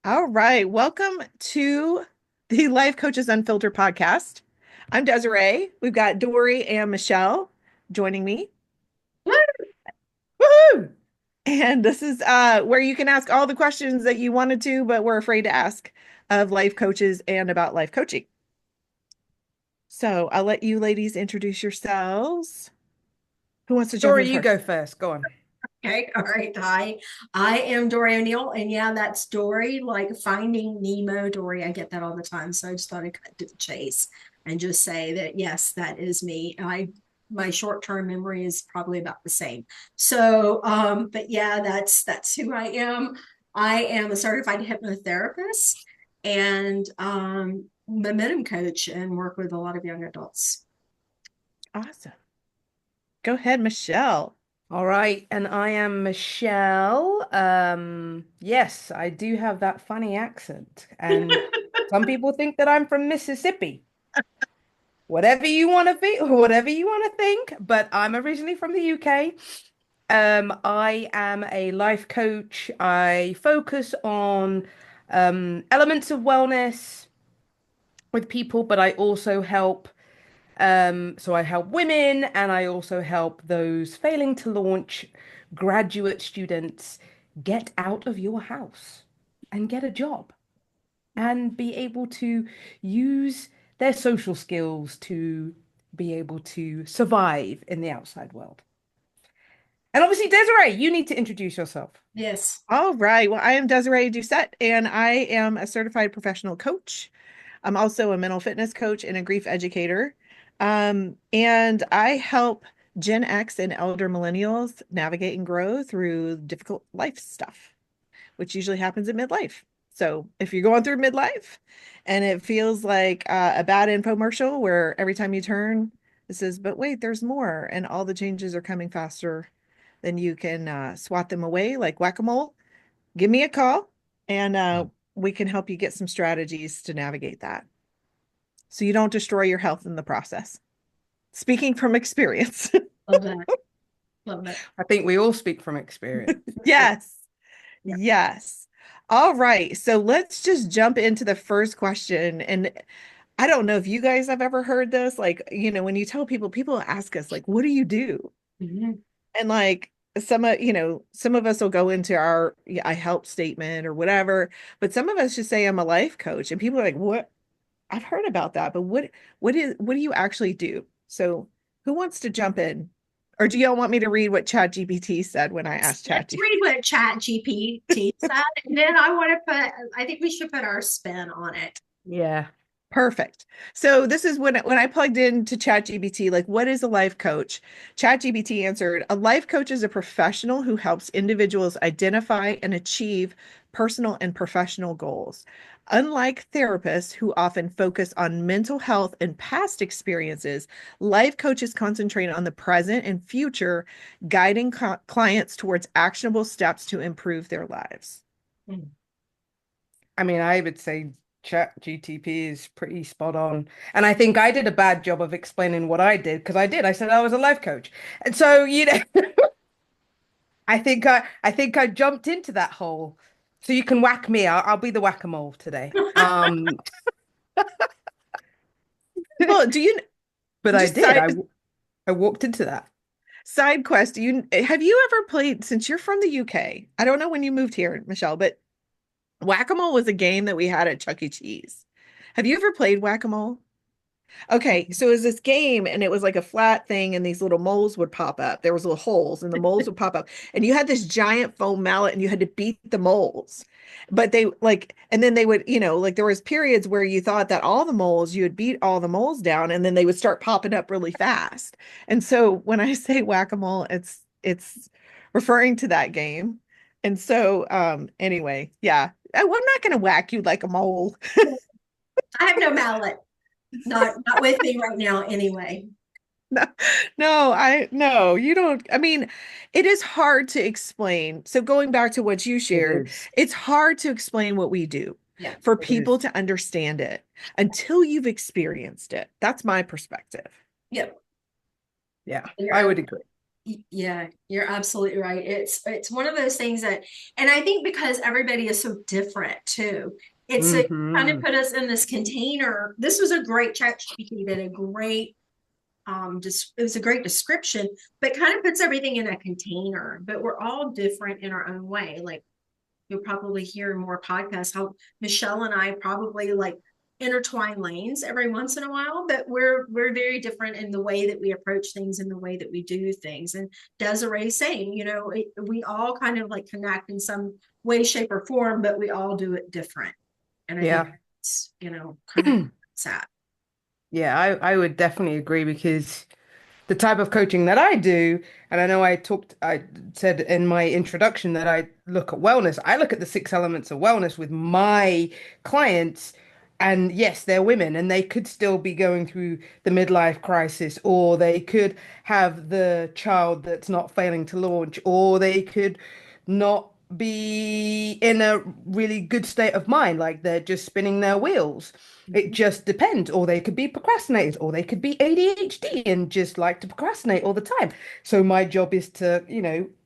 All right. Welcome to the Life Coaches Unfiltered podcast. I'm Desiree. We've got Dory and Michelle joining me. Woohoo! And this is where you can ask all the questions that you wanted to, but were afraid to ask of life coaches and about life coaching. So I'll let you ladies introduce yourselves. Who wants to jump in Dory, you first? go first. Go on. Okay, all right. Hi, I am Dory O'Neill, and yeah, that's Dory, like Finding Nemo Dory. I get that all the time, so I just thought I'd cut to the chase and just say that yes, that is me. My short-term memory is probably about the same. But yeah, that's who I am. I am a certified hypnotherapist and momentum coach, and work with a lot of young adults. Awesome. Go ahead, Michelle. All right, and I am Michelle. Yes, I do have that funny accent, and some people think that I'm from Mississippi. Whatever you want to think, whatever you want to think, but I'm originally from the UK. I am a life coach. I focus on elements of wellness with people, but I also help. So I help women and I also help those failing to launch graduate students get out of your house and get a job and be able to use their social skills to be able to survive in the outside world. And obviously, Desiree, you need to introduce yourself. Yes. All right. Well, I am Desiree Doucet, and I am a certified professional coach. I'm also a mental fitness coach and a grief educator. And I help Gen X and elder millennials navigate and grow through difficult life stuff, which usually happens in midlife. So if you're going through midlife and it feels like a bad infomercial where every time you turn, it says, but wait, there's more, and all the changes are coming faster, then you can swat them away like whack-a-mole. Give me a call and we can help you get some strategies to navigate that so you don't destroy your health in the process. Speaking from experience. Love that. Love that. I think we all speak from experience. Yes. Yeah. Yes. All right. So let's just jump into the first question. And I don't know if you guys have ever heard this. Like, when you tell people, people ask us, like, what do you do? Mhm. And like some of us will go into our yeah, I help statement or whatever, but some of us just say I'm a life coach. And people are like, what? I've heard about that, but what do you actually do? So who wants to jump in? Or do y'all want me to read what ChatGPT said when I asked Let's ChatGPT? read what Chat GPT said, and then I think we should put our spin on it. Yeah. Perfect. So this is when I plugged into ChatGPT, like, what is a life coach? ChatGPT answered, a life coach is a professional who helps individuals identify and achieve personal and professional goals. Unlike therapists who often focus on mental health and past experiences, life coaches concentrate on the present and future, guiding clients towards actionable steps to improve their lives. Mm. I mean, I would say Chat GTP is pretty spot on. And I think I did a bad job of explaining what I did because I did. I said I was a life coach. And so, I think I jumped into that hole. So you can whack me. I'll be the whack-a-mole today. Well, do you But I just did. I walked into that. side quest, do you have you ever played since you're from the UK? I don't know when you moved here, Michelle, but Whack-A-Mole was a game that we had at Chuck E. Cheese. Have you ever played Whack-A-Mole? Okay, so it was this game and it was like a flat thing and these little moles would pop up. There was little holes and the moles would pop up and you had this giant foam mallet and you had to beat the moles. But they like and then they would, like there was periods where you thought that all the moles, you would beat all the moles down and then they would start popping up really fast. And so when I say whack-a-mole, it's referring to that game. And so anyway, yeah. I'm not gonna whack you like a mole. I have no mallet, not with me right now. Anyway, No, no, you don't. I mean, it is hard to explain. So going back to what you It shared, is. it's hard to explain what we do yeah, for It people is. to understand it until you've experienced it. That's my perspective. yep. Yeah, Your I own. would agree. Yeah, you're absolutely right. It's one of those things that, and I think because everybody is so different too, it's a kind of Hmm. put us in this container. This was a great chat GPT, did a great just it was a great description, but kind of puts everything in a container. But we're all different in our own way. Like you'll probably hear in more podcasts how Michelle and I probably like intertwine lanes every once in a while, but we're very different in the way that we approach things and the way that we do things. And Desiree saying, we all kind of like connect in some way, shape, or form, but we all do it different. And I think Yeah. it's, kind of sad. Yeah, I would definitely agree because the type of coaching that I do, and I know I said in my introduction that I look at wellness. I look at the six elements of wellness with my clients, and yes, they're women, and they could still be going through the midlife crisis, or they could have the child that's not failing to launch, or they could not be in a really good state of mind, like they're just spinning their wheels. It Mhm. just depends. Or they could be procrastinators, or they could be ADHD and just like to procrastinate all the time. So my job is to,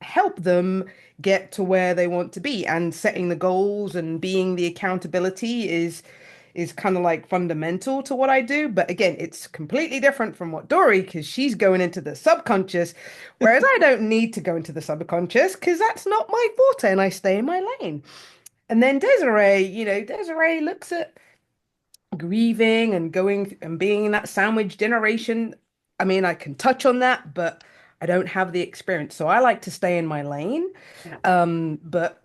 help them get to where they want to be. And setting the goals and being the accountability is kind of like fundamental to what I do. But again, it's completely different from what Dory, because she's going into the subconscious, whereas I don't need to go into the subconscious because that's not my forte and I stay in my lane. And then Desiree, Desiree looks at grieving and going and being in that sandwich generation. I mean, I can touch on that, but I don't have the experience. So I like to stay in my lane. Yeah. But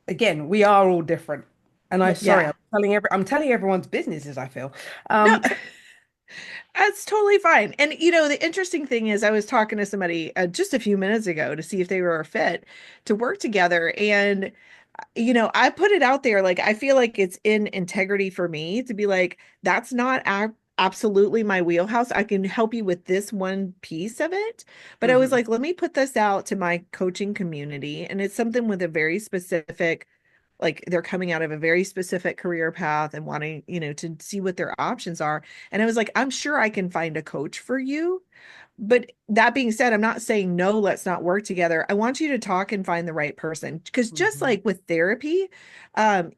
again, we are all different. And I Yeah. sorry, Yeah. I'm telling everyone's businesses, I feel. No, Um, that's totally fine. And the interesting thing is I was talking to somebody just a few minutes ago to see if they were a fit to work together. And I put it out there like I feel like it's in integrity for me to be like, that's not absolutely my wheelhouse. I can help you with this one piece of it. But I was mhm. like, let me put this out to my coaching community. And it's something with a very specific, like they're coming out of a very specific career path and wanting, to see what their options are. And I was like, I'm sure I can find a coach for you. But that being said, I'm not saying no, let's not work together. I want you to talk and find the right person. Because just Mhm. like with therapy,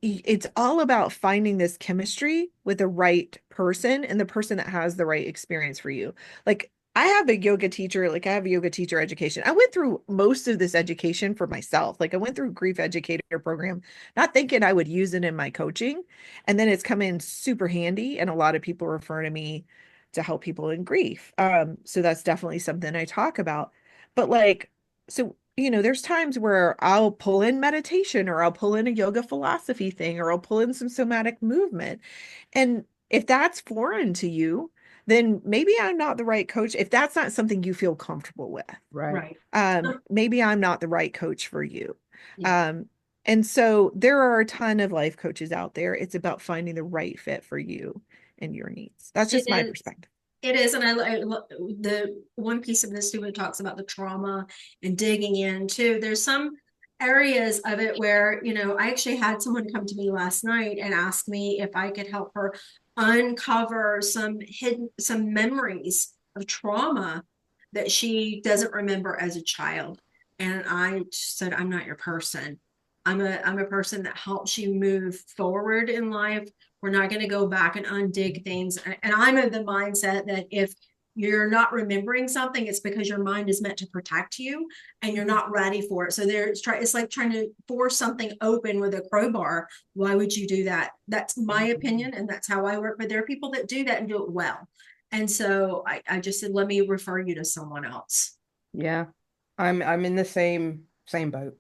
it's all about finding this chemistry with the right person and the person that has the right experience for you. Like I have a yoga teacher, like I have a yoga teacher education. I went through most of this education for myself. Like I went through a grief educator program, not thinking I would use it in my coaching. And then it's come in super handy. And a lot of people refer to me to help people in grief. So that's definitely something I talk about. But like, so, there's times where I'll pull in meditation or I'll pull in a yoga philosophy thing or I'll pull in some somatic movement. And if that's foreign to you, then maybe I'm not the right coach. If that's not something you feel comfortable with, Right. Right. maybe I'm not the right coach for you. Yeah. Um, and so there are a ton of life coaches out there. It's about finding the right fit for you and your needs. That's It just my is. perspective. It is, and the one piece of this too. It talks about the trauma and digging in too. There's some areas of it where I actually had someone come to me last night and ask me if I could help her uncover some memories of trauma that she doesn't remember as a child. And I said, I'm not your person. I'm a person that helps you move forward in life. We're not going to go back and undig things. And I'm of the mindset that if you're not remembering something, it's because your mind is meant to protect you and you're not ready for it. So it's like trying to force something open with a crowbar. Why would you do that? That's my Mhm. opinion, and that's how I work. But there are people that do that and do it well. And so I just said, let me refer you to someone else. Yeah. I'm in the same boat.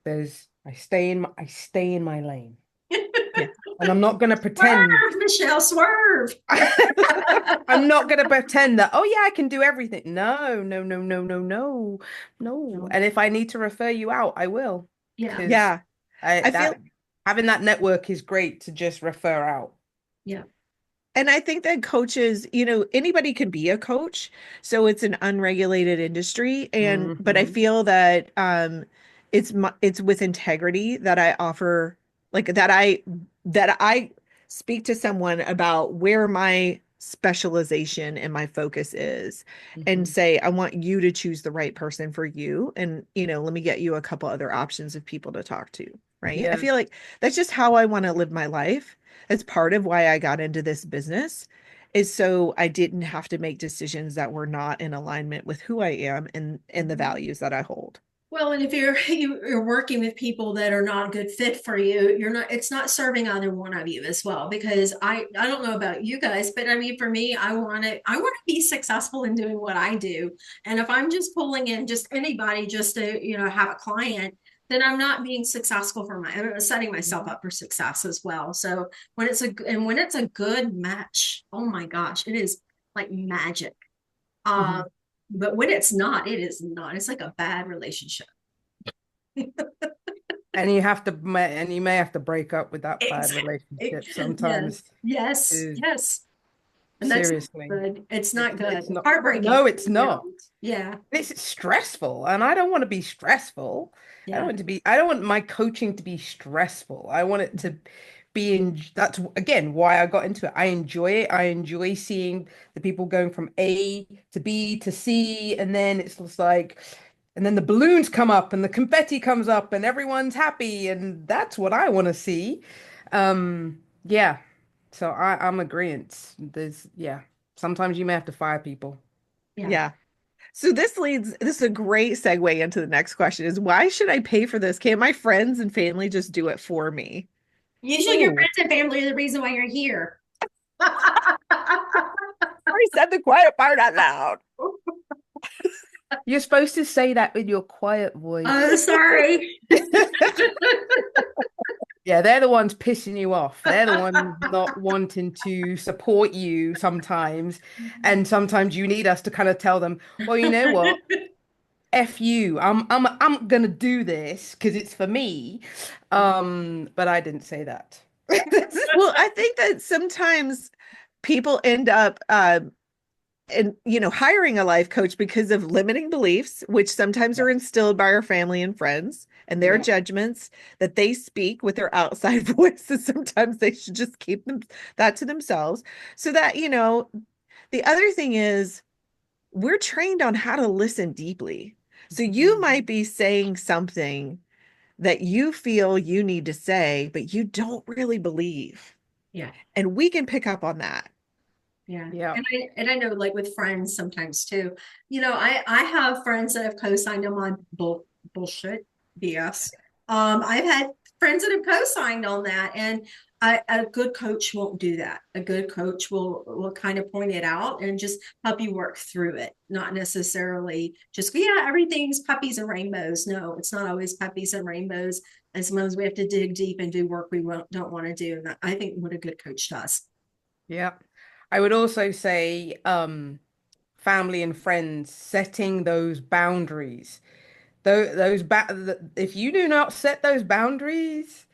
I stay in my lane. Yeah. And I'm not gonna pretend Swerve, Michelle, swerve. I'm not going to pretend that, oh yeah, I can do everything. No, no, no, no, no, no, no. No. And if I need to refer you out, I will, Yeah. because Yeah. I I feel that having that network is great to just refer out. Yeah. And I think that coaches, anybody can be a coach. So it's an unregulated industry. But I Hmm. feel that it's with integrity that I offer, like that I speak to someone about where my specialization and my focus is, and Mhm. say, I want you to choose the right person for you. And, let me get you a couple other options of people to talk to. Right. I Yeah. feel like that's just how I want to live my life. That's part of why I got into this business, is so I didn't have to make decisions that were not in alignment with who I am and the values that I hold. Well, and if you're working with people that are not a good fit for you, you're not, it's not serving either one of you as well. Because I don't know about you guys, but I mean, for me, I want to be successful in doing what I do. And if I'm just pulling in just anybody just to, have a client, then I'm not being successful I'm setting myself up for success as well. So when it's a good match, oh my gosh, it is like magic. Um, Mhm. but when it's not, it is not. It's like a bad relationship. And you may have to break up with that bad Exactly. relationship Yes, sometimes. yes, Is yes. And that's not seriously. good. It's not good. It's not. Heartbreaking. No, it's not. Yeah, It's stressful, and I don't want to be stressful. yeah, I don't want my coaching to be stressful. I want it to be in, that's again why I got into it. I enjoy it. I enjoy seeing the people going from A to B to C, and then it's just like, and then the balloons come up and the confetti comes up and everyone's happy, and that's what I want to see. Yeah. So I'm agreeing. Yeah. Sometimes you may have to fire people. yeah. Yeah. So this is a great segue into the next question, is why should I pay for this? Can't my friends and family just do it for me? Usually your Oh, friends and family are the reason why you're here. I said the quiet part out loud. you're supposed to say that with your quiet Oh, voice. sorry. Yeah, they're the ones pissing you off. They're the ones not wanting to support you sometimes. And sometimes you need us to kind of tell them, well, you know what? F you. I'm gonna do this because it's for me. But I didn't say that. Well, I think that sometimes people end up and hiring a life coach because of limiting beliefs, which sometimes Yeah. are instilled by our family and friends, and their Yeah. judgments that they speak with their outside voices. Sometimes they should just keep that to themselves. So that, the other thing is, we're trained on how to listen deeply. So you Mhm. might be saying something that you feel you need to say, but you don't really believe. Yeah. And we can pick up on that. Yeah. Yeah. And I know like with friends sometimes too. I have friends that have co-signed on my bullshit BS. I've had friends that have co-signed on that, and a good coach won't do that. A good coach will kind of point it out and just help you work through it, not necessarily just, yeah, everything's puppies and rainbows. No, it's not always puppies and rainbows. And sometimes we have to dig deep and do work we don't want to do. And I think what a good coach does. Yeah. I would also say, family and friends setting those boundaries. If you do not set those boundaries,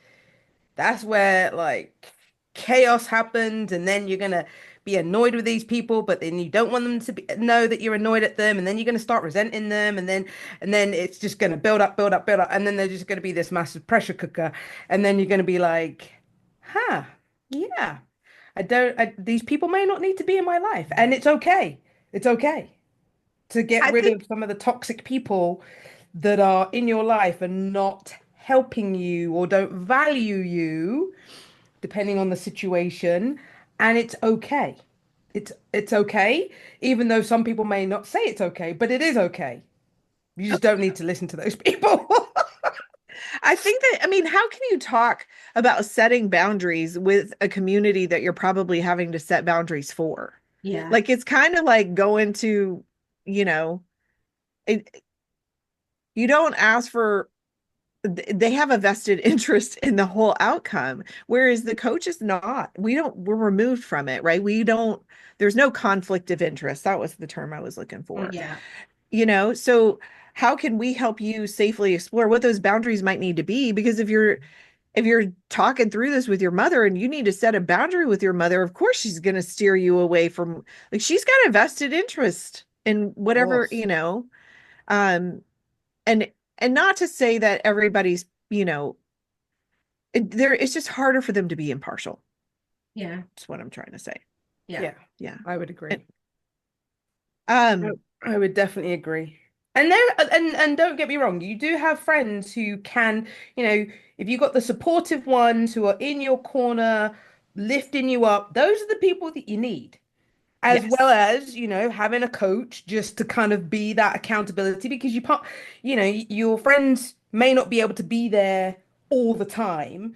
that's where like chaos happens, and then you're gonna be annoyed with these people, but then you don't want them to know that you're annoyed at them, and then you're gonna start resenting them, and then it's just gonna build up, build up, build up, and then there's just gonna be this massive pressure cooker, and then you're gonna be like, huh, yeah, these people may not need to be in my life, and it's okay. It's okay to get I rid think of some of the toxic people that are in your life and not helping you or don't value you, depending on the situation. And it's okay. It's okay, even though some people may not say it's okay, but it is okay. You just don't need to listen to those people. I think that, I mean, how can you talk about setting boundaries with a community that you're probably having to set boundaries for? Yeah. Like it's kind of like going to, you know, it, you don't ask for, they have a vested interest in the whole outcome, whereas the coach is not. We're removed from it, right? There's no conflict of interest. That was the term I was looking for. Yeah. So how can we help you safely explore what those boundaries might need to be? Because if you're talking through this with your mother and you need to set a boundary with your mother, of course she's going to steer you away from, like, she's got a vested interest in Of whatever, course. um and not to say that everybody's, it's just harder for them to be impartial. Yeah. That's what I'm trying to say. Yeah. Yeah, Yeah. I would agree. I Um, I would definitely agree. And don't get me wrong, you do have friends who can, if you've got the supportive ones who are in your corner, lifting you up, those are the people that you need. As well yes. as, having a coach just to kind of be that accountability because your friends may not be able to be there all the time,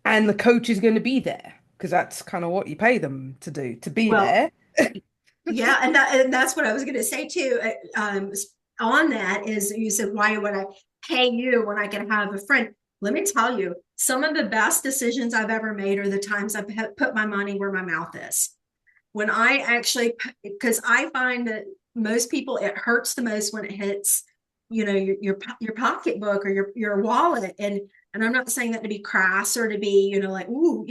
and the coach is going to be there because that's kind of what you pay them to do, to be Well, there. yeah, and that's what I was going to say too. On that is you said, why would I pay you when I can have a friend? Let me tell you, some of the best decisions I've ever made are the times I've put my money where my mouth is. When I actually, because I find that most people, it hurts the most when it hits, your pocketbook or your wallet. And I'm not saying that to be crass or to be, like, ooh,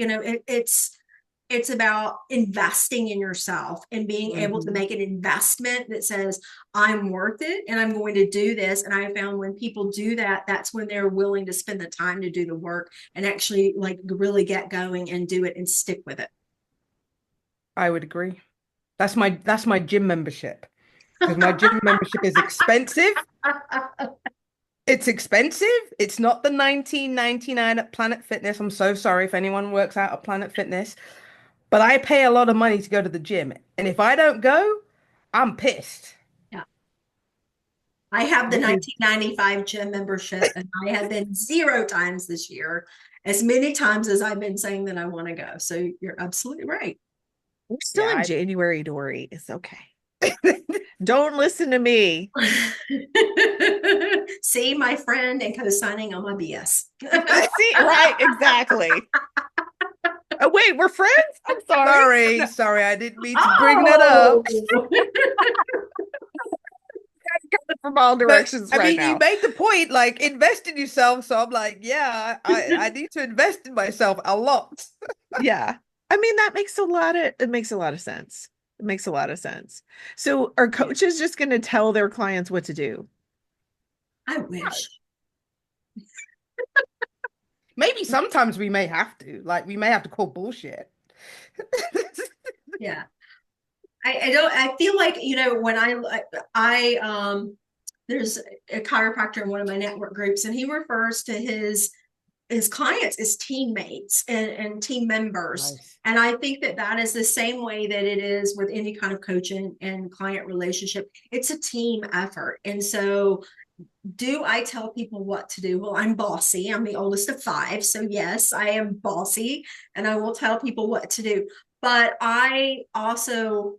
it's about investing in yourself and being able to Mhm. make an investment that says, I'm worth it and I'm going to do this. And I found when people do that, that's when they're willing to spend the time to do the work and actually like really get going and do it and stick with it. I would agree. That's my gym membership because my gym membership is expensive. It's expensive. It's not the 19.99 at Planet Fitness. I'm so sorry if anyone works out at Planet Fitness, but I pay a lot of money to go to the gym. And if I don't go, I'm pissed. Yeah. I have the Because 1995 gym membership and I have been 0 times this year, as many times as I've been saying that I want to go. So you're absolutely right. We're still in yeah, January, Dory. It's okay. Don't listen to me. See, my friend, and co-signing on my BS. See, right, exactly. Oh, wait, we're friends? I'm sorry. sorry, I didn't mean to bring that Oh, up. Coming from all But directions I right mean, you now. made the point, like invest in yourself. So I'm like, yeah, I need to invest in myself a lot. Yeah. I mean, it makes a lot of sense. It makes a lot of sense. So are Yeah. coaches just going to tell their clients what to do? I wish. Maybe sometimes we may have to, like, we may have to call bullshit. Yeah. I don't, I feel like, when there's a chiropractor in one of my network groups and he refers to his clients as teammates and team members. Nice. And I think that that is the same way that it is with any kind of coaching and client relationship. It's a team effort. And so do I tell people what to do? Well, I'm bossy. I'm the oldest of five. So yes, I am bossy and I will tell people what to do. But I also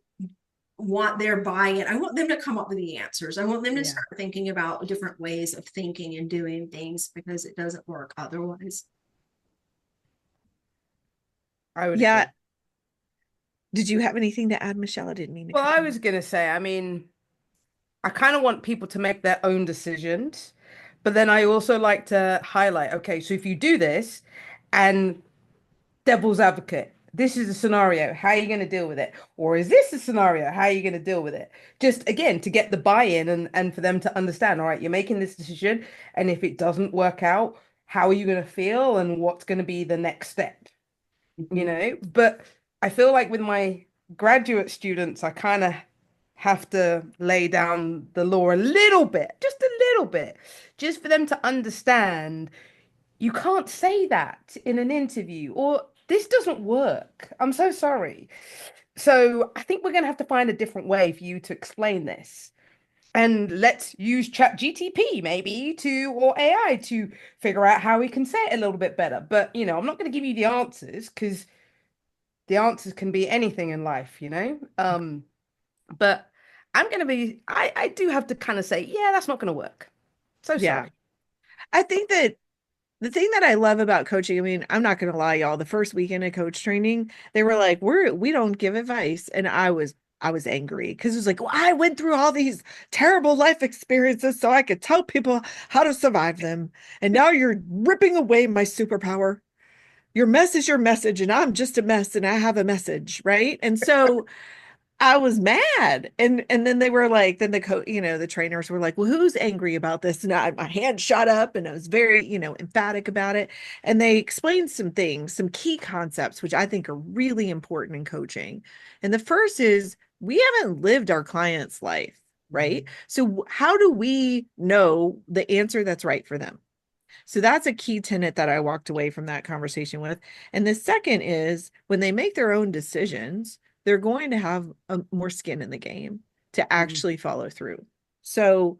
want their buy-in. I want them to come up with the answers. I want them to Yeah, start thinking about different ways of thinking and doing things because it doesn't work otherwise. I would Yeah. agree. Did you have anything to add, Michelle? I didn't mean to Well, cut I you off. was gonna say, I mean, I kind of want people to make their own decisions, but then I also like to highlight, okay, so if you do this and devil's advocate, this is a scenario, how are you going to deal with it? Or is this a scenario, how are you going to deal with it? Just again, to get the buy-in and for them to understand, all right, you're making this decision, and if it doesn't work out, how are you going to feel and what's going to be the next step? Mhm. But I feel like with my graduate students, I kind of have to lay down the law a little bit, just a little bit, just for them to understand you can't say that in an interview or this doesn't work. I'm so sorry. So I think we're going to have to find a different way for you to explain this. And let's use Chat GTP maybe or AI to figure out how we can say it a little bit better. But, I'm not going to give you the answers because the answers can be anything in life. But I do have to kind of say, yeah, that's not going to work. So Yeah. sorry. I think that the thing that I love about coaching, I mean, I'm not going to lie, y'all, the first weekend of coach training, they were like, we don't give advice. And I was angry because it was like, well, I went through all these terrible life experiences so I could tell people how to survive them. And now you're ripping away my superpower. Your mess is your message, and I'm just a mess and I have a message, right? And so I was mad. And then they were like, then the trainers were like, well, who's angry about this? And my hand shot up and I was very, emphatic about it. And they explained some things, some key concepts, which I think are really important in coaching. And the first is we haven't lived our client's life, right? So how do we know the answer that's right for them? So that's a key tenet that I walked away from that conversation with. And the second is when they make their own decisions, they're going to have more skin in the game to actually follow through. So,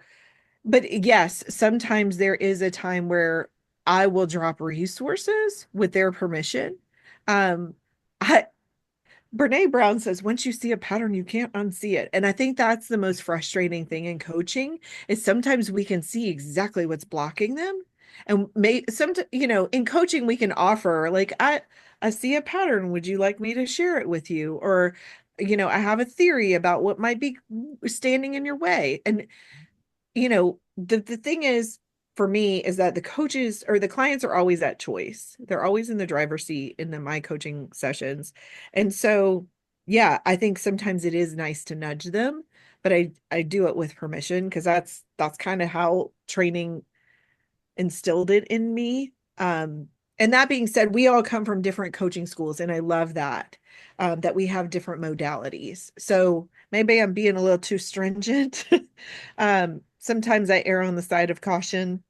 but yes, sometimes there is a time where I will drop resources with their permission. Um, I Brene Brown says, once you see a pattern, you can't unsee it. And I think that's the most frustrating thing in coaching is sometimes we can see exactly what's blocking them. And in coaching, we can offer like, I see a pattern. Would you like me to share it with you? Or, I have a theory about what might be standing in your way. And the thing is for me is that the coaches or the clients are always at choice. They're always in the driver's seat in my coaching sessions. And so, yeah, I think sometimes it is nice to nudge them, but I do it with permission because that's kind of how training instilled it in me. And that being said, we all come from different coaching schools, and I love that we have different modalities. So maybe I'm being a little too stringent. Sometimes I err on the side of caution.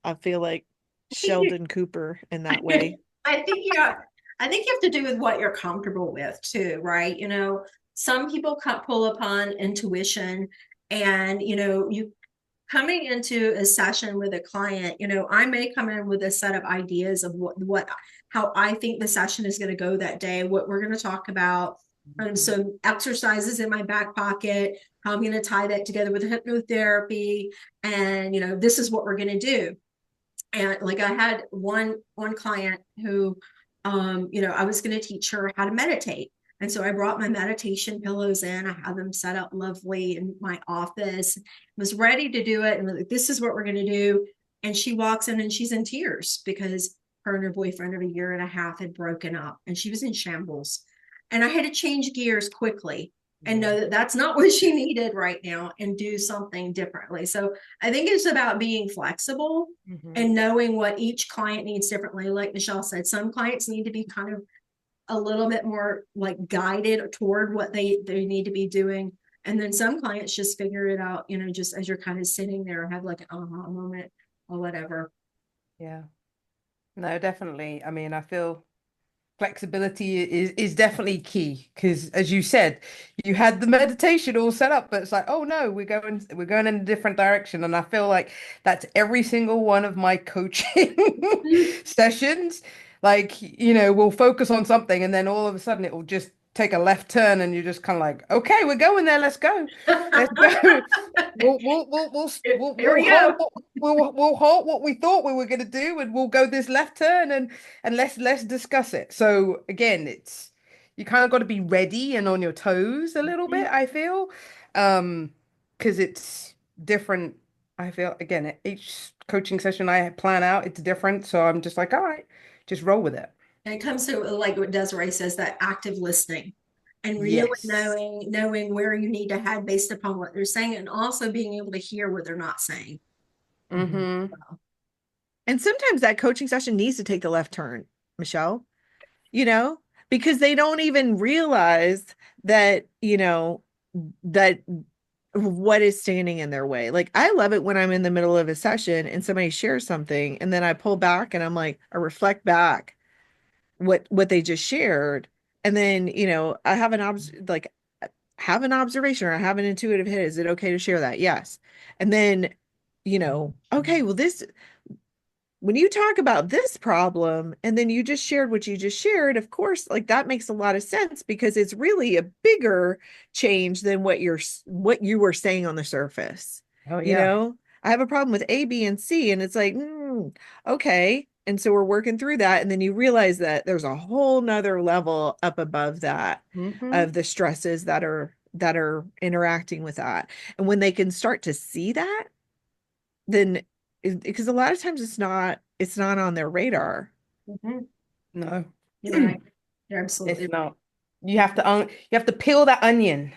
I feel like Sheldon Cooper in that way. I think you have, I think you have to do with what you're comfortable with too, right? Some people pull upon intuition, and you coming into a session with a client, I may come in with a set of ideas of what how I think the session is going to go that day, what we're going to talk about, and some exercises in my back pocket, how I'm going to tie that together with hypnotherapy, and this is what we're going to do. And like I had one client who I was going to teach her how to meditate. And so I brought my meditation pillows in. I had them set up lovely in my office, was ready to do it. And like, this is what we're going to do. And she walks in and she's in tears because her and her boyfriend of a year and a half had broken up and she was in shambles. And I had to change gears quickly and know that that's not what she needed right now and do something differently. So I think it's about being flexible and knowing what each client needs differently. Like Michelle said, some clients need to be kind of a little bit more like guided toward what they need to be doing. And then some clients just figure it out, just as you're kind of sitting there and have like an aha moment or whatever. Yeah. No, definitely. I mean, I feel flexibility is definitely key because as you said, you had the meditation all set up, but it's like, oh no, we're going in a different direction. And I feel like that's every single one of my coaching sessions. Like, we'll focus on something and then all of a sudden it will just take a left turn and you're just kind of like, okay, we're going there, let's go. Let's go. Here We'll we go. halt we'll halt what we thought we were going to do and we'll go this left turn and let's discuss it. So again, it's you kind of got to be ready and on your toes a little bit, I feel. Because it's different. I feel again, each coaching session I plan out, it's different. So I'm just like, all right, just roll with it. And it comes to like what Desiree says, that active listening and really Yes. knowing where you need to head based upon what they're saying and also being able to hear what they're not saying. Mm-hmm. And sometimes that coaching session needs to take the left turn, Michelle, you know, because they don't even realize that, that what is standing in their way. Like I love it when I'm in the middle of a session and somebody shares something and then I pull back and I'm like, I reflect back what they just shared. And then, I have have an observation or I have an intuitive hit. Is it okay to share that? Yes. And then, okay, well, when you talk about this problem and then you just shared what you just shared, of course, like that makes a lot of sense because it's really a bigger change than what you were saying on the surface. Oh You yeah. know, I have a problem with A, B, and C, and it's like, okay. And so we're working through that. And then you realize that there's a whole nother level up above that Mm-hmm. of the stresses that are interacting with that. And when they can start to see that, then because a lot of times it's not on their radar. Mm-hmm. No. You're right. You're absolutely It's right. not. You have to peel that onion.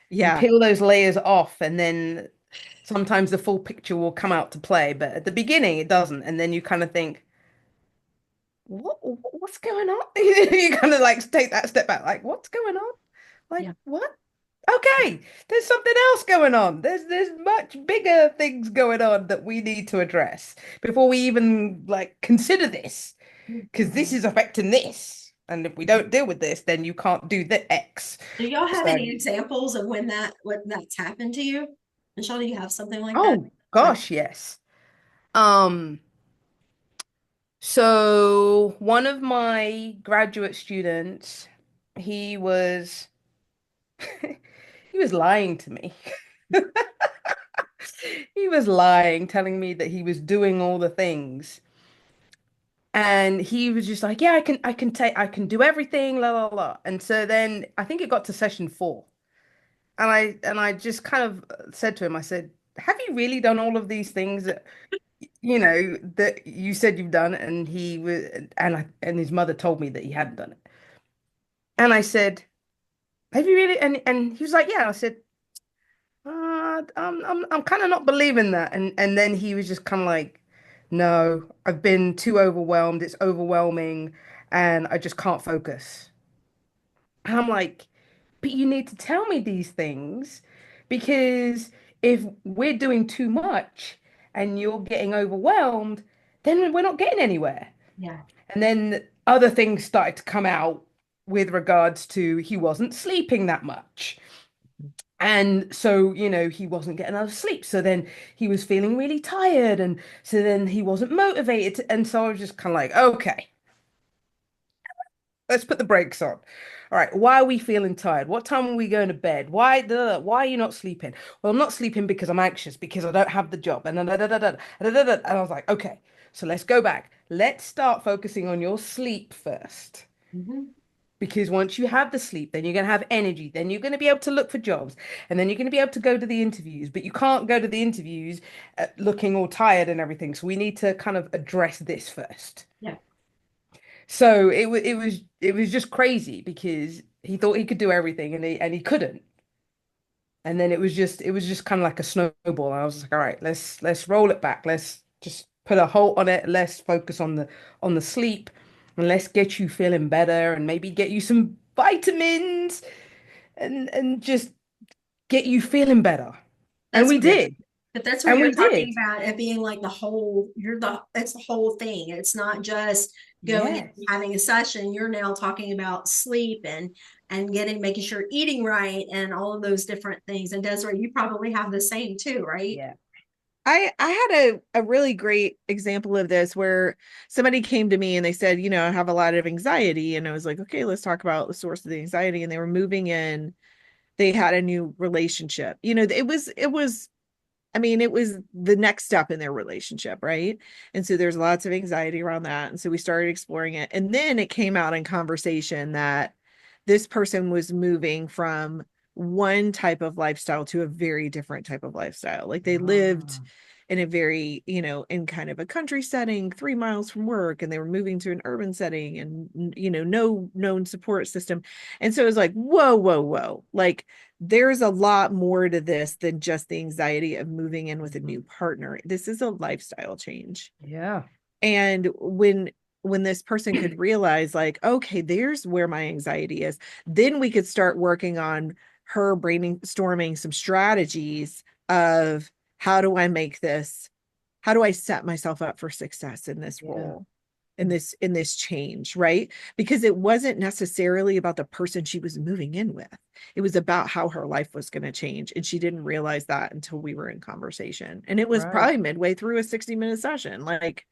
You Yeah. peel those layers off, and then sometimes the full picture will come out to play, but at the beginning it doesn't. And then you kind of think, what's going on? You kind of like take that step back, like, what's going on? Like, Yeah. what? Okay, there's something else going on. There's much bigger things going on that we need to address before we even like consider this, because this is affecting this. And if we don't deal with this, then you can't do the X. Do y'all have So, any examples of when that's happened to you? Michelle, do you have something like that? oh gosh, yes. Um, so one of my graduate students, he was he was lying to me. He was lying, telling me that he was doing all the things. And he was just like, yeah, I can do everything, la la la. And so then I think it got to session 4. And I just kind of said to him, I said, have you really done all of these things that that you said you've done? And he was and his mother told me that he hadn't done it. And I said, have you really? And he was like, yeah. I said, I'm kind of not believing that. And then he was just kind of like, no, I've been too overwhelmed. It's overwhelming, and I just can't focus. And I'm like, but you need to tell me these things, because if we're doing too much and you're getting overwhelmed, then we're not getting anywhere. Yeah. And then other things started to come out with regards to he wasn't sleeping that much. And so, he wasn't getting enough sleep. So then he was feeling really tired. And so then he wasn't motivated. And so I was just kind of like, okay, let's put the brakes on. All right, why are we feeling tired? What time are we going to bed? Why are you not sleeping? Well, I'm not sleeping because I'm anxious, because I don't have the job. And and I was like, okay, so let's go back. Let's start focusing on your sleep first. Hmm. Because once you have the sleep, then you're going to have energy. Then you're going to be able to look for jobs. And then you're going to be able to go to the interviews. But you can't go to the interviews looking all tired and everything. So we need to kind of address this first. Yeah. So it was just crazy, because he thought he could do everything, and he couldn't. And then it was just kind of like a snowball. And I was like, all right, let's roll it back. Let's just put a halt on it. Let's focus on the sleep, and let's get you feeling better, and maybe get you some vitamins, and just get you feeling better. And That's we what did. But that's what And you're we talking did. about, it being like it's the whole thing. It's not just going and Yes. having a session. You're now talking about sleep and making sure you're eating right and all of those different things. And Desiree, you probably have the same too, right? Yeah. I had a really great example of this where somebody came to me and they said, I have a lot of anxiety. And I was like, okay, let's talk about the source of the anxiety. And they were moving in, they had a new relationship. It was the next step in their relationship, right? And so there's lots of anxiety around that. And so we started exploring it. And then it came out in conversation that this person was moving from one type of lifestyle to a very different type of lifestyle. Like they lived Ah, in a very, in kind of a country setting, 3 miles from work, and they were moving to an urban setting and, no known support system. And so it was like, whoa, whoa, whoa. Like there's a lot more to this than just the anxiety of moving in with a mhm. new partner. This is a lifestyle change. Yeah. And when this person could realize like, okay, there's where my anxiety is, then we could start working on her brainstorming some strategies of how do I set myself up for success in this Yeah. role, in this change, right? Because it wasn't necessarily about the person she was moving in with. It was about how her life was going to change. And she didn't realize that until we were in conversation. And it was Right. probably midway through a 60-minute session. Like,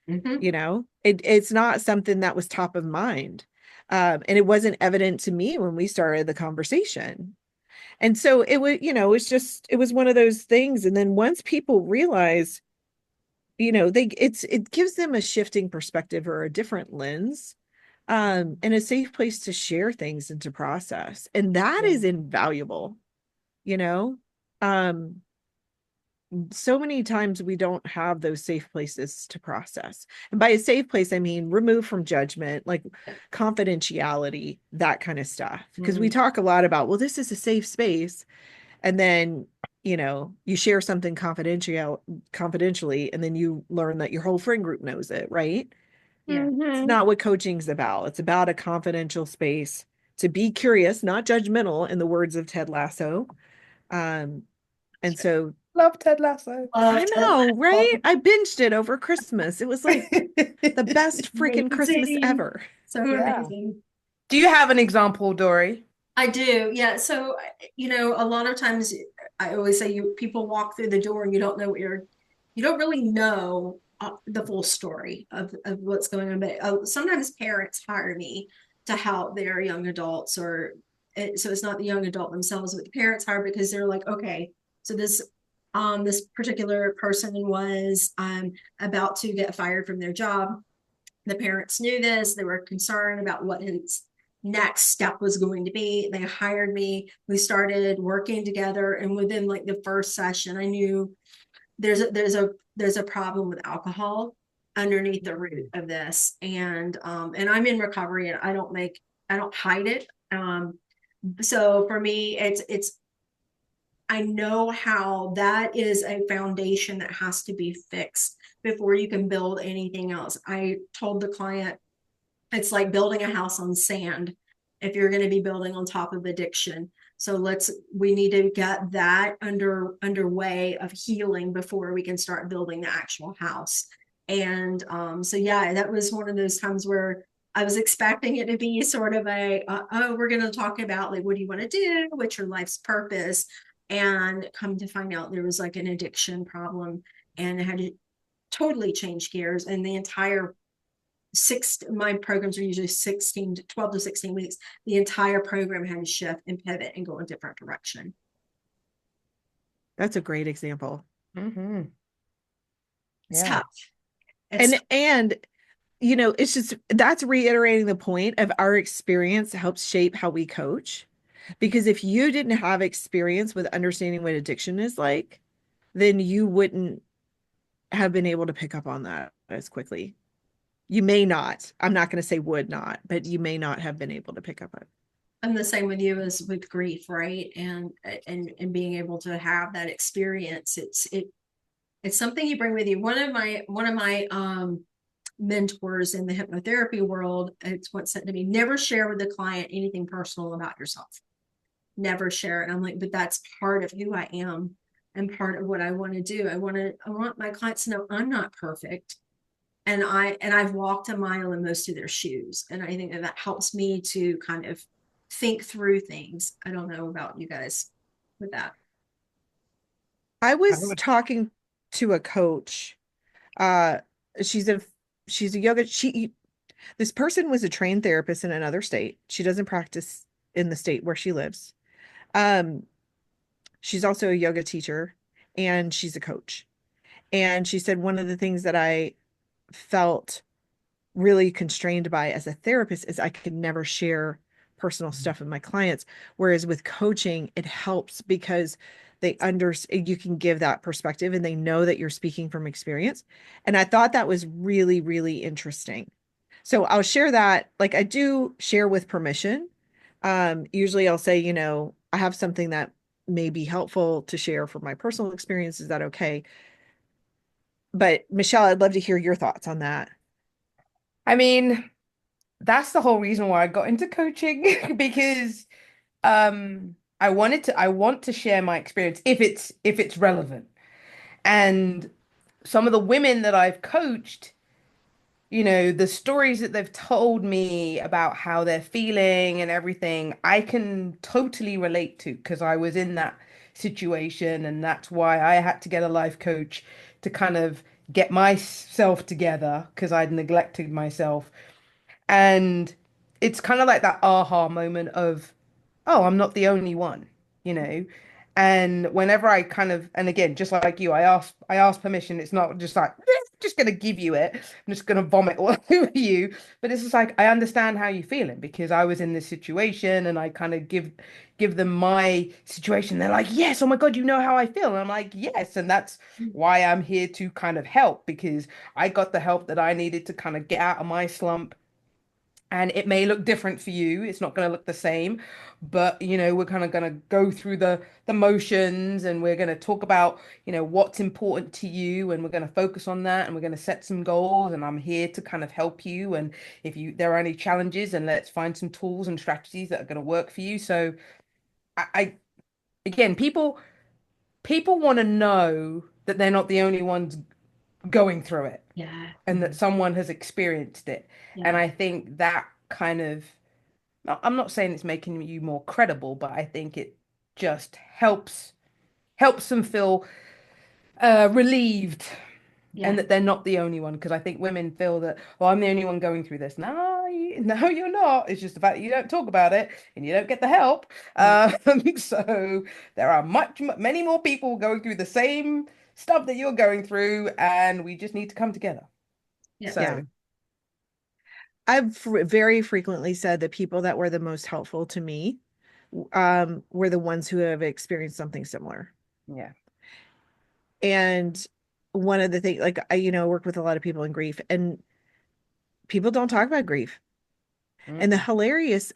Mm-hmm. it's not something that was top of mind. And it wasn't evident to me when we started the conversation. And so it was one of those things. And then once people realize, it gives them a shifting perspective or a different lens, and a safe place to share things and to process. And that Yeah. is invaluable, you know? Um, so many times we don't have those safe places to process. And by a safe place, I mean remove from judgment, like confidentiality, that kind of stuff. Because we Mm. talk a lot about, well, this is a safe space. And then, you share something confidentially, and then you learn that your whole friend group knows it, right? Yeah. It's Hmm. not what coaching's about. It's about a confidential space to be curious, not judgmental, in the words of Ted Lasso. Um, and so Love Ted Lasso. I Love Ted know, right? Lasso. I binged it over Christmas. It was like the best freaking Christmas Amazing. ever. So Yeah. amazing. Do you have an example, Dory? I do. Yeah. So, a lot of times I always say people walk through the door and you don't know you don't really know the full story of what's going on. But sometimes parents hire me to help their young adults so it's not the young adult themselves, but the parents hire because they're like, okay, so this particular person was about to get fired from their job. The parents knew this. They were concerned about what his next step was going to be. They hired me. We started working together, and within like the first session, I knew there's a problem with alcohol underneath the root of this, and I'm in recovery, and I don't hide it. So for me, it's I know how that is a foundation that has to be fixed before you can build anything else. I told the client it's like building a house on sand if you're going to be building on top of addiction. So we need to get that underway of healing before we can start building the actual house. And so yeah, that was one of those times where I was expecting it to be sort of oh, we're going to talk about like, what do you want to do? What's your life's purpose? And come to find out there was like an addiction problem, and it had to totally change gears, and the entire my programs are usually 16 to 12 to 16 weeks. The entire program had to shift and pivot and go a different direction. That's a great example. Hmm. It's Yeah. tough. It's And it's just that's reiterating the point of our experience helps shape how we coach. Because if you didn't have experience with understanding what addiction is like, then you wouldn't have been able to pick up on that as quickly. You may not. I'm not going to say would not, but you may not have been able to pick up on it. I'm the same with you as with grief, right? And being able to have that experience, it's something you bring with you. One of my mentors in the hypnotherapy world, it's what said to me, never share with the client anything personal about yourself. Never share it. And I'm like, but that's part of who I am and part of what I want to do. I want my clients to know I'm not perfect. And I've walked a mile in most of their shoes. And I think that helps me to kind of think through things. I don't know about you guys with that. I I was would. talking to a coach. Uh, she's a she's a yoga. This person was a trained therapist in another state. She doesn't practice in the state where she lives. Um, she's also a yoga teacher and she's a coach. And she said one of the things that I felt really constrained by as a therapist is I could never share personal stuff with my clients. Whereas with coaching, it helps because you can give that perspective and they know that you're speaking from experience. And I thought that was really, really interesting. So I'll share that. Like I do share with permission. Usually I'll say, I have something that may be helpful to share from my personal experience. Is that okay? But Michelle, I'd love to hear your thoughts on that. I mean, that's the whole reason why I got into coaching because I want to share my experience if it's relevant. And some of the women that I've coached, the stories that they've told me about how they're feeling and everything, I can totally relate to because I was in that situation, and that's why I had to get a life coach to kind of get myself together because I'd neglected myself. And it's kind of like that aha moment of, oh, I'm not the only one, you know? And whenever I kind of, and again, just like you, I ask permission. It's not just like, just gonna give you it. I'm just gonna vomit all over you. But it's just like I understand how you're feeling because I was in this situation and I kind of give them my situation. They're like, yes, oh my God, you know how I feel. And I'm like, yes. And that's why I'm here to kind of help because I got the help that I needed to kind of get out of my slump, and it may look different for you. It's not going to look the same, but we're kind of going to go through the motions, and we're going to talk about what's important to you, and we're going to focus on that, and we're going to set some goals, and I'm here to kind of help you. And if there are any challenges, and let's find some tools and strategies that are going to work for you. So I again, people want to know that they're not the only ones going through it, Yeah. and that someone has experienced it. And Yeah. I think that kind of, I'm not saying it's making you more credible, but I think it just helps them feel relieved, and Yeah. that they're not the only one. Because I think women feel that, oh, I'm the only one going through this. No, no, you're not. It's just the fact that you don't talk about it and you don't get the help. Right. So there are many more people going through the same stuff that you're going through, and we just need to come together. Yeah. Yeah. So I've very frequently said that people that were the most helpful to me were the ones who have experienced something similar. yeah. And one of the things, like I work with a lot of people in grief, and people don't talk about grief. And the Mm-mm. hilarious,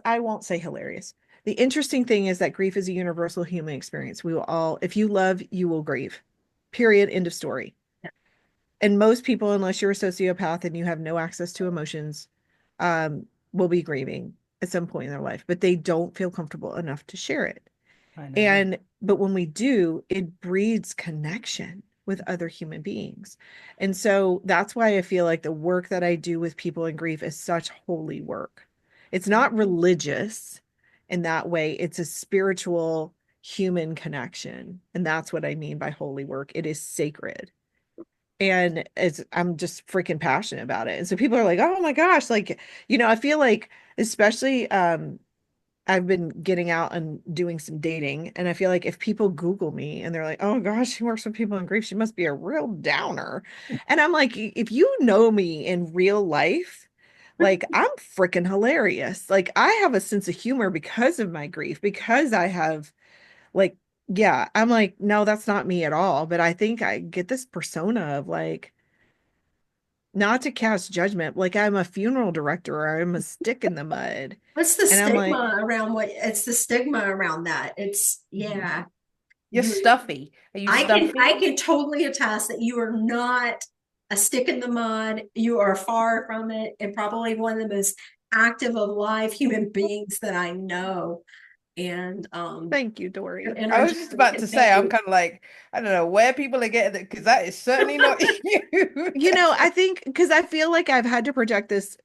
I won't say hilarious. The interesting thing is that grief is a universal human experience. We will all, if you love, you will grieve. Period. End of story. And most people, unless you're a sociopath and you have no access to emotions, will be grieving at some point in their life, but they don't feel comfortable enough to share it. I know. But when we do, it breeds connection with other human beings. And so that's why I feel like the work that I do with people in grief is such holy work. It's not religious in that way, it's a spiritual human connection. And that's what I mean by holy work. It is sacred. And I'm just freaking passionate about it. And so people are like, "Oh my gosh, like, I feel like especially I've been getting out and doing some dating, and I feel like if people Google me and they're like, "Oh gosh, she works with people in grief, she must be a real downer." And I'm like, if you know me in real life, like I'm freaking hilarious. Like I have a sense of humor because of my grief, because I have like, yeah, I'm like, no, that's not me at all. But I think I get this persona of like, not to cast judgment, like I'm a funeral director or I'm a stick in the mud. What's the And I'm like, stigma around it's the stigma around that. It's yeah. You're You stuffy. Are you I stuffy? can totally attest that you are not a stick in the mud. You are far from it, and probably one of the most active alive human beings that I know. And thank you, your Dory. I energy was just is about to say, I'm contagious. kind of like, I don't know where people are getting it because that is certainly not you. I think because I feel like I've had to project this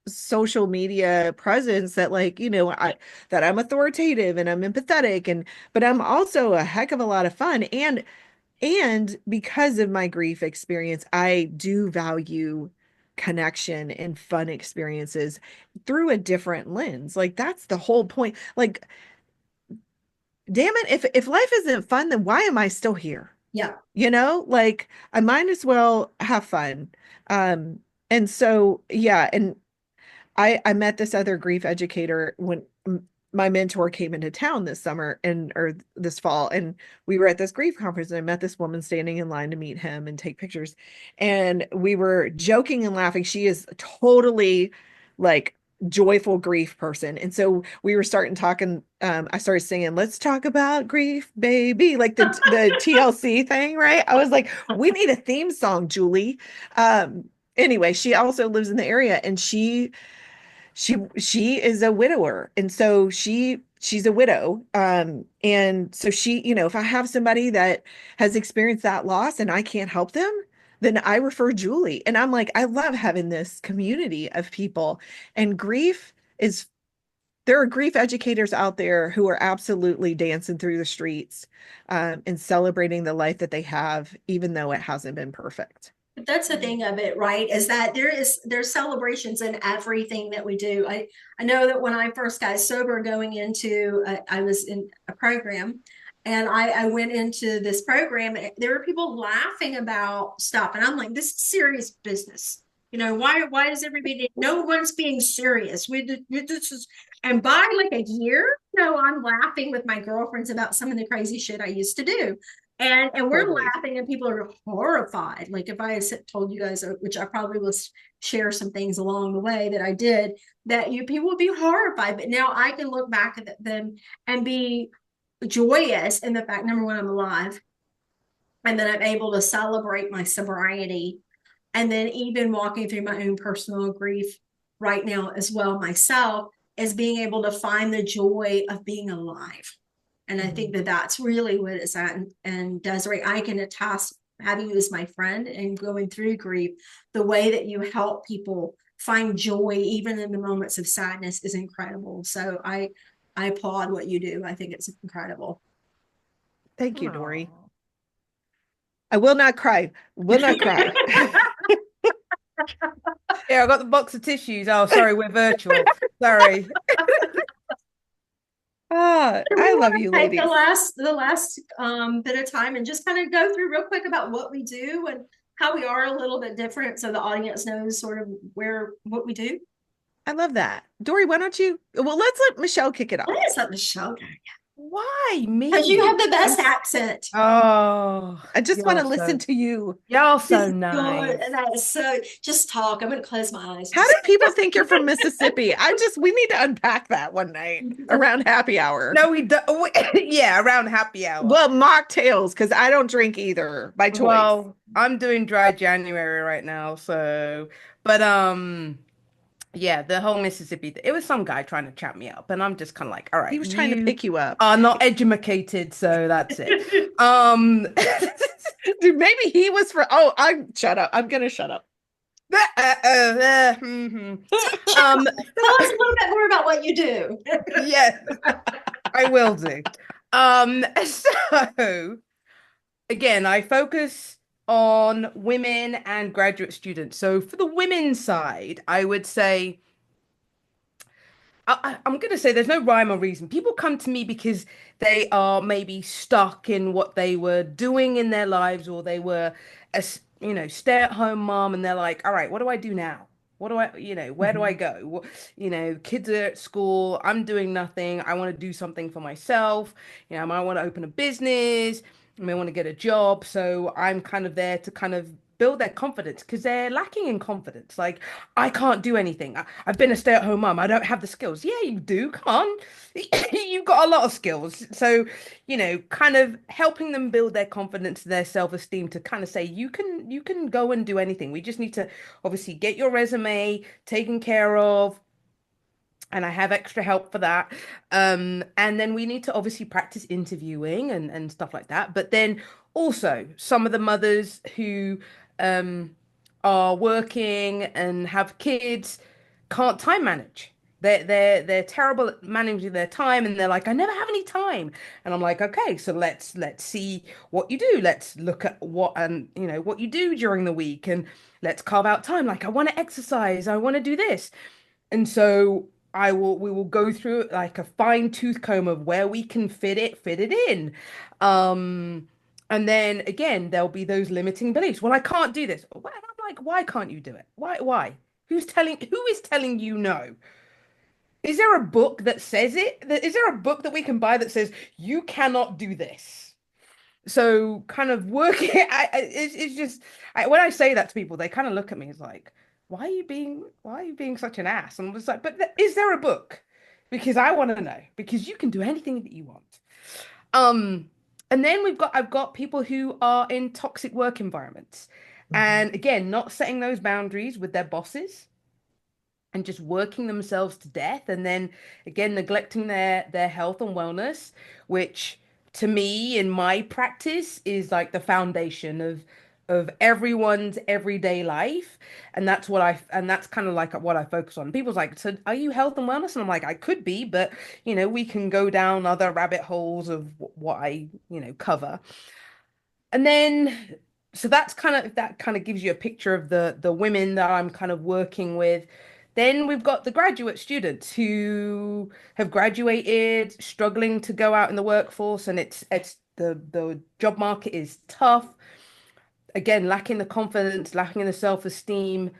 social media presence that like, that I'm authoritative and I'm empathetic but I'm also a heck of a lot of fun and because of my grief experience, I do value connection and fun experiences through a different lens. Like that's the whole point. Like, damn it, if life isn't fun, then why am I still here? Yeah. Like I might as well have fun. And so yeah, and I met this other grief educator when my mentor came into town this summer and or this fall, and we were at this grief conference, and I met this woman standing in line to meet him and take pictures, and we were joking and laughing. She is totally like joyful grief person, and so we were starting talking. I started singing "Let's Talk About Grief, Baby," like the TLC thing, right? I was like, we need a theme song, Julie. Anyway, she also lives in the area, and she is a widower, and so she's a widow, and so if I have somebody that has experienced that loss and I can't help them, then I refer Julie. And I'm like, I love having this community of people. And grief is there are grief educators out there who are absolutely dancing through the streets, and celebrating the life that they have, even though it hasn't been perfect. But that's the thing of it, right? Is that there's celebrations in everything that we do. I know that when I first got sober, going into I was in a program, and I went into this program. There were people laughing about stuff, and I'm like, this is serious business. You know, why is everybody? No one's being serious. This is, and by like a year, I'm laughing with my girlfriends about some of the crazy shit I used to do. And we're Totally. laughing and people are horrified. Like if I told you guys, which I probably will share some things along the way that I did, that you people would be horrified. But now I can look back at them and be joyous in the fact, number one, I'm alive, and then I'm able to celebrate my sobriety, and then even walking through my own personal grief right now as well myself, is being able to find the joy of being alive. And I think that that's really what it's at. And Desiree, I can attest, having you as my friend and going through grief, the way that you help people find joy even in the moments of sadness is incredible. So I applaud what you do. I think it's incredible. Thank you, Dory. Oh. I will not cry. Will not cry. Yeah, I got the box of tissues. Oh, sorry, we're virtual. Sorry. Ah, We I want love you, to take ladies. the last bit of time and just kind of go through real quick about what we do and how we are a little bit different, so the audience knows sort of where what we do. I love that. Dory, why don't you? Well, let's let Michelle kick it What off. is that, Michelle? Why Because you me? have the best accent. Oh, I just want to listen to you. you're so This is good. nice. And that is so, just talk. I'm going to close my eyes. How do people think you're from Mississippi? We need to unpack that one night around happy hour. No, we don't. Yeah, around happy hour. Well, mocktails, because I don't drink either by choice. Well, I'm doing dry January right now, so but yeah, the whole Mississippi it was some guy trying to chat me up, and I'm just kind of like, all He right, was trying to you pick you up. are not educated, so that's it. Um Dude, maybe he was for, oh, I'm shut up. I'm gonna shut up. mhm. Tell us a little bit more about what you do. Yes, I will do. So again, I focus on women and graduate students. So for the women's side, I would say I'm going to say there's no rhyme or reason. People come to me because they are maybe stuck in what they were doing in their lives, or they were stay-at-home mom, and they're like, all right, what do I do now? What do I, where do I Mhm. go? Kids are at school. I'm doing nothing. I want to do something for myself. I might want to open a business. I may want to get a job. So I'm kind of there to kind of build their confidence because they're lacking in confidence. Like, I can't do anything. I've been a stay-at-home mom. I don't have the skills. Yeah, you do. Come on. You've got a lot of skills. So, kind of helping them build their confidence, their self-esteem to kind of say, you can go and do anything. We just need to obviously get your resume taken care of, and I have extra help for that. And then we need to obviously practice interviewing and stuff like that. But then also some of the mothers who are working and have kids can't time manage. They're terrible at managing their time, and they're like, I never have any time. And I'm like, okay, so let's see what you do. Let's look at what you do during the week, and let's carve out time. Like, I want to exercise, I want to do this. And so we will go through like a fine tooth comb of where we can fit it in. And then again, there'll be those limiting beliefs. Well, I can't do this. And I'm like, why can't you do it? Why? Who is telling you no? Is there a book that says it? Is there a book that we can buy that says you cannot do this? So kind of working, it's just when I say that to people, they kind of look at me as like, why are you being such an ass? And I was like, but is there a book? Because I want to know, because you can do anything that you want. Um, and then I've got people who are in toxic work environments. Mhm. And again, not setting those boundaries with their bosses and just working themselves to death, and then again neglecting their health and wellness, which to me in my practice is like the foundation of everyone's everyday life. And that's kind of like what I focus on. People's like, so are you health and wellness? And I'm like, I could be, but we can go down other rabbit holes of what I cover. And then so that kind of gives you a picture of the women that I'm kind of working with. Then we've got the graduate students who have graduated, struggling to go out in the workforce, and it's the job market is tough. Again, lacking the confidence, lacking the self-esteem,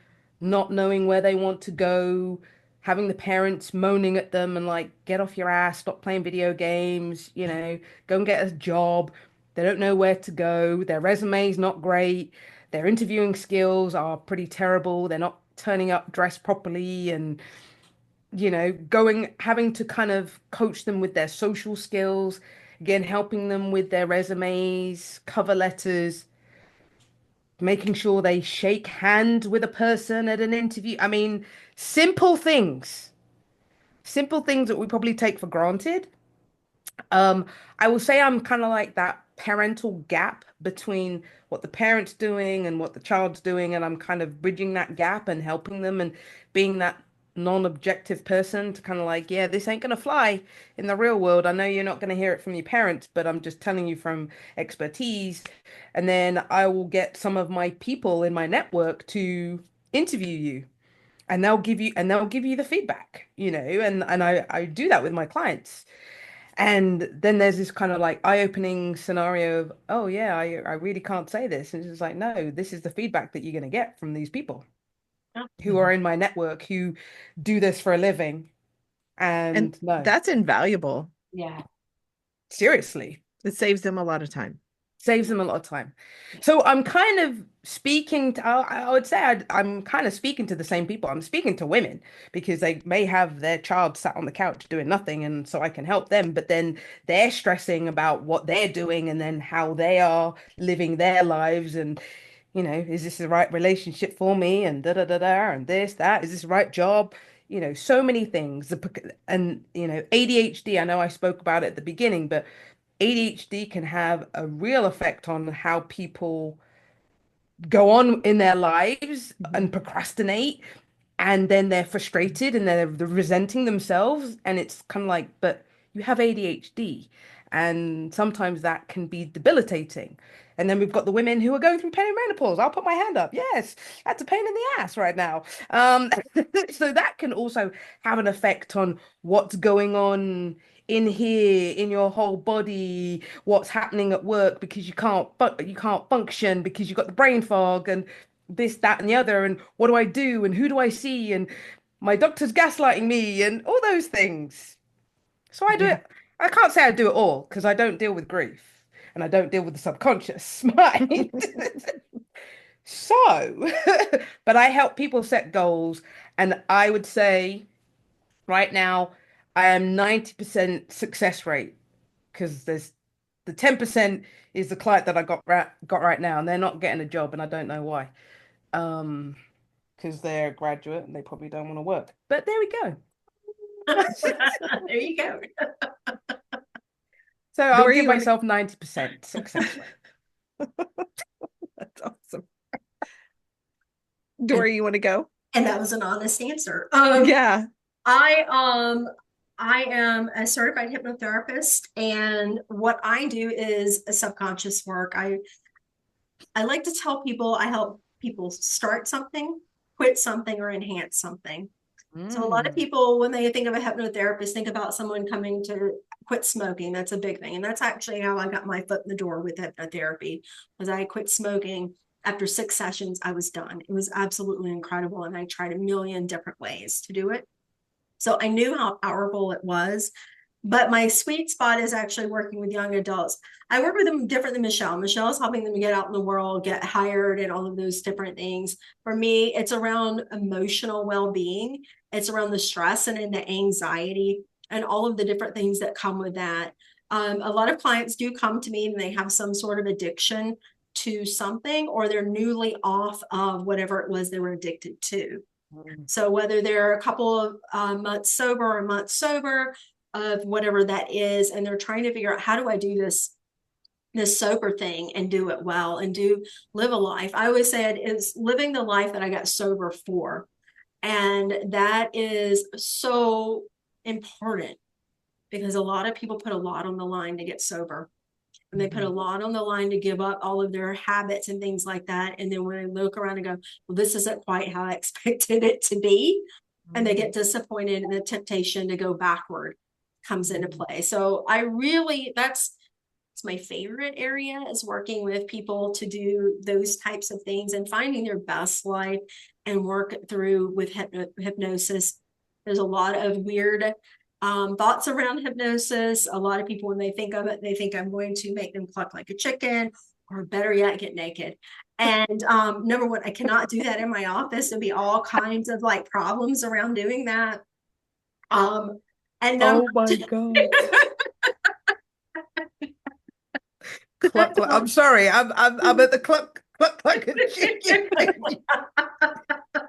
not knowing where they want to go, having the parents moaning at them and like, get off your ass, stop playing video games, go and get a job. They don't know where to go. Their resume's not great. Their interviewing skills are pretty terrible. They're not turning up dressed properly and, having to kind of coach them with their social skills, again, helping them with their resumes, cover letters, making sure they shake hands with a person at an interview. I mean, simple things, simple things that we probably take for granted. Um, I will say I'm kind of like that parental gap between what the parent's doing and what the child's doing, and I'm kind of bridging that gap and helping them and being that non-objective person to kind of like, yeah, this ain't gonna fly in the real world. I know you're not gonna hear it from your parents, but I'm just telling you from expertise. And then I will get some of my people in my network to interview you, and they'll give you the feedback, and I do that with my clients. And then there's this kind of like eye-opening scenario of, oh yeah, I really can't say this. And it's just like, no, this is the feedback that you're going to get from these people who are in my network who do this for a living. And And no, that's invaluable. Yeah. seriously. It saves them a lot of time. Saves them a lot of time. So I'm kind of speaking to, I would say I'm kind of speaking to the same people. I'm speaking to women because they may have their child sat on the couch doing nothing, and so I can help them. But then they're stressing about what they're doing and then how they are living their lives. And, is this the right relationship for me? And da da da da, and this, that, is this the right job? So many things. And, ADHD, I know I spoke about it at the beginning, but ADHD can have a real effect on how people go on in their lives Mhm. and procrastinate, and then they're frustrated and they're resenting themselves. And it's kind of like, but you have ADHD, and sometimes that can be debilitating. And then we've got the women who are going through perimenopause. I'll put my hand up. Yes, that's a pain in the ass right now. Um, so that can also have an effect on what's going on in here in your whole body, what's happening at work, because you can't function because you've got the brain fog and this, that, and the other, and what do I do, and who do I see, and my doctor's gaslighting me, and all those things. So I do Yeah. it. I can't say I do it all because I don't deal with grief and I don't deal with the subconscious mind. So, but I help people set goals, and I would say right now I am 90% success rate, because there's the 10% is the client that I got right now, and they're not getting a job, and I don't know why. Um, because they're a graduate and they probably don't want to work. But there we go. There you go. So I'll Dory, give you want to? myself 90% success rate. That's awesome. And, Dory, you want to go? and that was an honest answer. Yeah. I I am a certified hypnotherapist, and what I do is a subconscious work. I like to tell people I help people start something, quit something, or enhance something. So a lot of Mm. people, when they think of a hypnotherapist, think about someone coming to quit smoking. That's a big thing. And that's actually how I got my foot in the door with hypnotherapy, was I quit smoking. After 6 sessions, I was done. It was absolutely incredible. And I tried a million different ways to do it. So I knew how powerful it was. But my sweet spot is actually working with young adults. I work with them different than Michelle. Michelle's helping them get out in the world, get hired, and all of those different things. For me, it's around emotional well-being. It's around the stress and the anxiety and all of the different things that come with that. A lot of clients do come to me and they have some sort of addiction to something, or they're newly off of whatever it was they were addicted to. Mm. So whether they're a couple of months sober or months sober of whatever that is, and they're trying to figure out, how do I do this sober thing and do it well and live a life. I always said it's living the life that I got sober for. And that is so important because a lot of people put a lot on the line to get sober. and they put a lot on the line to give up all of their habits and things like that. And then when they look around and go, well, this isn't quite how I expected it to be, and they get disappointed, and the temptation to go backward comes into play. So I really, it's my favorite area, is working with people to do those types of things and finding their best life and work through with hypnosis. There's a lot of weird thoughts around hypnosis. A lot of people, when they think of it, they think I'm going to make them cluck like a chicken, or better yet, get naked. And number one, I cannot do that in my office. There'll be all kinds of like problems around doing that. And oh my God. Cluck, cluck. I'm sorry. I'm at the cluck like a chicken.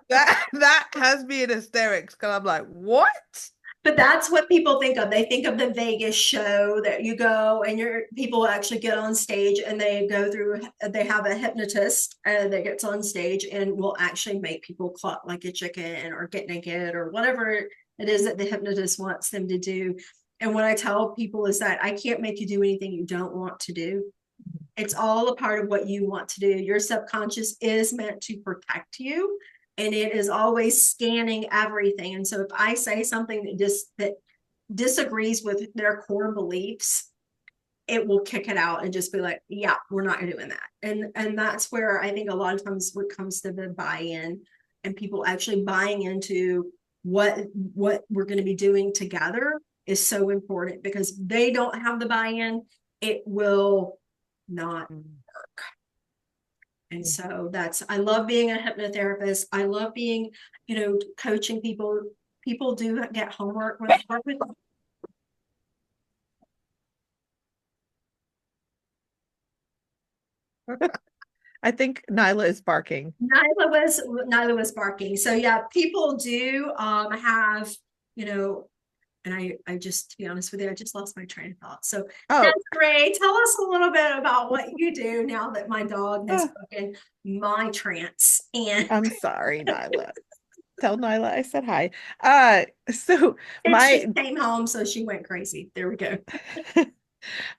that has me in hysterics, because I'm like, what? But that's what people think of. They think of the Vegas show that you go and people actually get on stage, and they go through, they have a hypnotist that gets on stage and will actually make people cluck like a chicken or get naked or whatever it is that the hypnotist wants them to do. And what I tell people is that I can't make you do anything you don't want to do. It's all a part of what you want to do. Your subconscious is meant to protect you, and it is always scanning everything. And so if I say something that disagrees with their core beliefs, it will kick it out and just be like, yeah, we're not doing that. And that's where I think a lot of times when it comes to the buy-in and people actually buying into what we're going to be doing together is so important, because they don't have the buy-in, it will not work. And so I love being a hypnotherapist. I love being, coaching people. People do get homework when I work with them. I think Nyla is barking. Nyla was barking. So yeah, people do have, and I just, to be honest with you, I just lost my train of thought. So Desiree, tell us a little bit about what you do now that my dog has broken my trance. And I'm sorry, Nyla. Tell Nyla I said hi. So she came home, so she went crazy. There we go.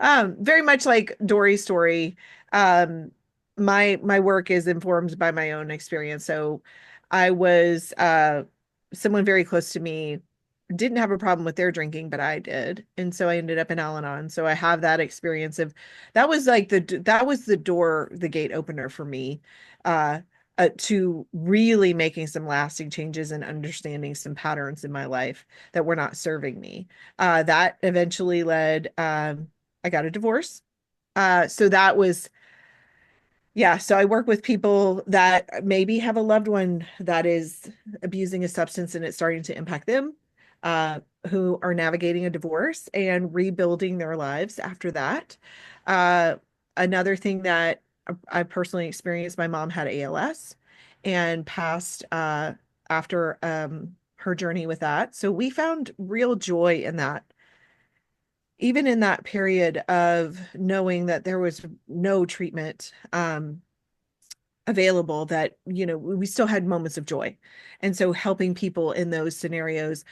Very much like Dory's story. My work is informed by my own experience. So I was someone very close to me didn't have a problem with their drinking, but I did. And so I ended up in Al-Anon. So I have that experience of that was the gate opener for me to really making some lasting changes and understanding some patterns in my life that were not serving me. That eventually led, I got a divorce. So that was yeah, so I work with people that maybe have a loved one that is abusing a substance and it's starting to impact them, who are navigating a divorce and rebuilding their lives after that. Another thing that I personally experienced, my mom had ALS and passed after her journey with that. So we found real joy in that, even in that period of knowing that there was no treatment available, that we still had moments of joy. And so helping people in those scenarios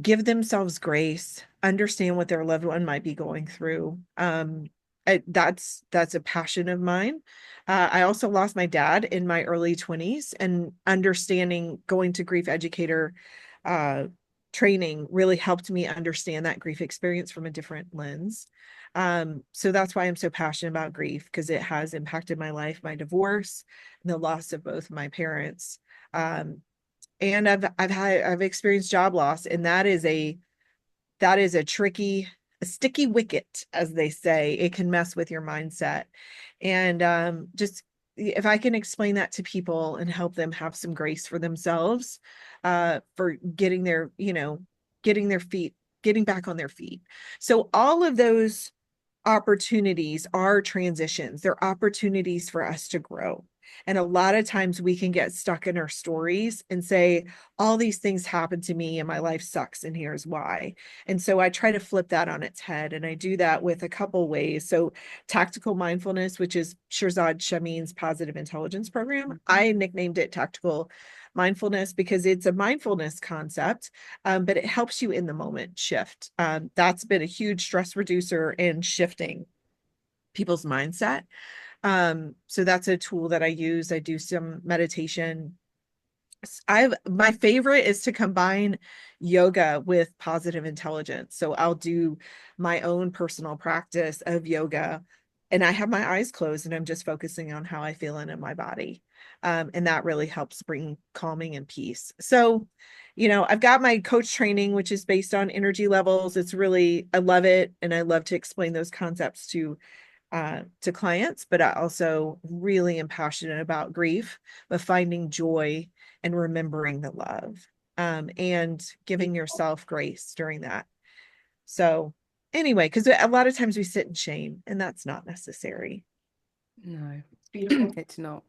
give themselves grace, understand what their loved one might be going through. That's a passion of mine. I also lost my dad in my early 20s, and understanding, going to grief educator training really helped me understand that grief experience from a different lens. So that's why I'm so passionate about grief, because it has impacted my life, my divorce, and the loss of both my parents. And I've experienced job loss, and that is a sticky wicket, as they say. It can mess with your mindset. And just if I can explain that to people and help them have some grace for themselves, for getting back on their feet. So all of those opportunities are transitions. They're opportunities for us to grow. And a lot of times we can get stuck in our stories and say, all these things happened to me and my life sucks, and here's why. And so I try to flip that on its head. And I do that with a couple ways. So tactical mindfulness, which is Shirzad Shamin's positive intelligence program. I nicknamed it tactical mindfulness because it's a mindfulness concept, but it helps you in the moment shift. That's been a huge stress reducer in shifting. people's mindset. So that's a tool that I use. I do some meditation. My favorite is to combine yoga with positive intelligence. So I'll do my own personal practice of yoga, and I have my eyes closed and I'm just focusing on how I feel in my body. And that really helps bring calming and peace. So, I've got my coach training, which is based on energy levels. I love it. And I love to explain those concepts to clients, but I also really am passionate about grief, but finding joy and remembering the love, and giving yourself grace during that. So anyway, because a lot of times we sit in shame and that's not necessary. No, It's beautiful. it's not.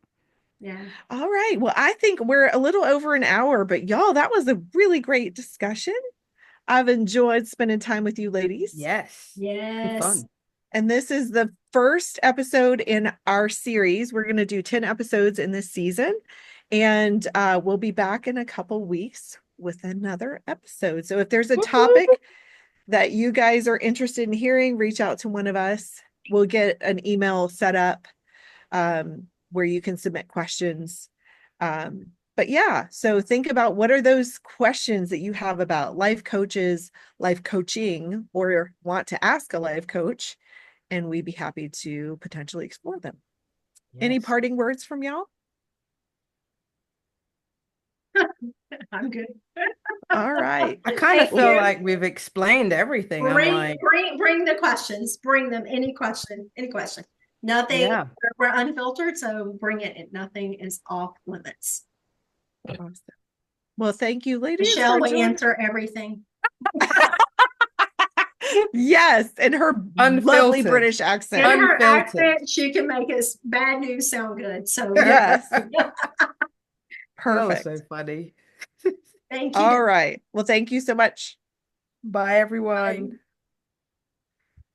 Yeah. All right. Well, I think we're a little over an hour, but y'all, that was a really great discussion. I've enjoyed spending time with you ladies. Yes. Good Yes. fun. And this is the first episode in our series. We're going to do 10 episodes in this season. And we'll be back in a couple weeks with another episode. So if there's a topic that you guys are interested in hearing, reach out to one of us. We'll get an email set up where you can submit questions. But yeah, so think about what are those questions that you have about life coaches, life coaching, or want to ask a life coach, and we'd be happy to potentially explore them. Any Yes. parting words from y'all? I'm good. All right. I kind of Thank feel you. like we've explained everything. I'm like, Bring the questions. Bring them. Any question. Nothing. yeah. We're unfiltered, so bring it. Nothing is off limits. Awesome. Well, thank you, ladies. Michelle for will joining. answer everything. Yes, and her lovely Unfiltered. British In accent. her Unfiltered. accent, she can make us bad news sound good. So Yes. That was Perfect. so funny. thank you. All right. Well, thank you so much. Bye, everyone. Bye.